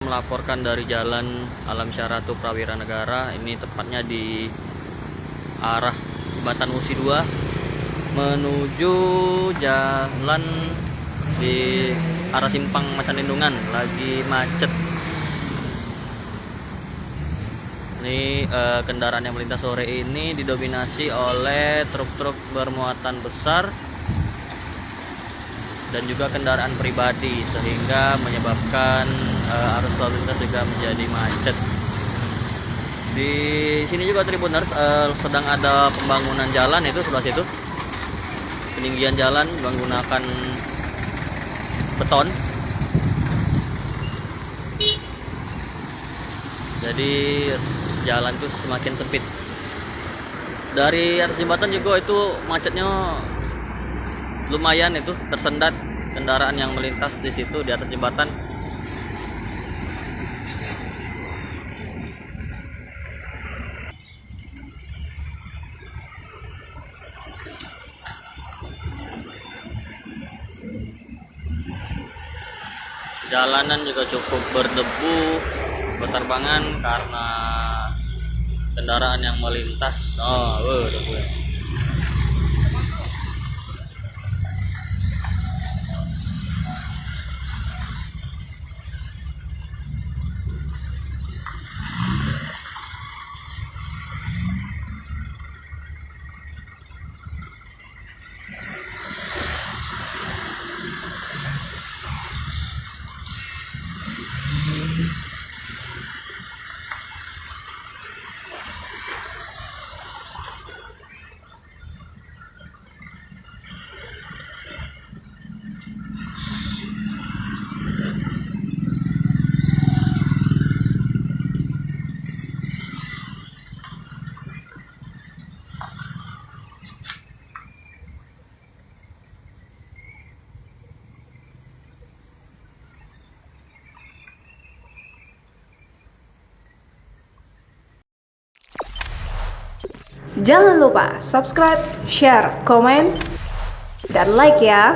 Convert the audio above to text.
melaporkan dari Jalan Alam Syaratu Prawira Negara. Ini tepatnya di arah Jembatan Musi 2 menuju jalan di arah Simpang Macan Lindungan. Lagi macet. Ini kendaraan yang melintas sore ini didominasi oleh truk-truk bermuatan besar dan juga kendaraan pribadi, sehingga menyebabkan arus lalu lintas juga menjadi macet. Di sini juga Tribuners sedang ada pembangunan jalan, itu sebelah situ. Peninggian jalan menggunakan beton. Jadi jalan itu semakin sempit. Dari atas jembatan juga itu macetnya lumayan, itu tersendat kendaraan yang melintas di situ di atas jembatan. Jalanan juga cukup berdebu, berterbangan karena kendaraan yang melintas. Debu. Jangan lupa subscribe, share, komen, dan like ya.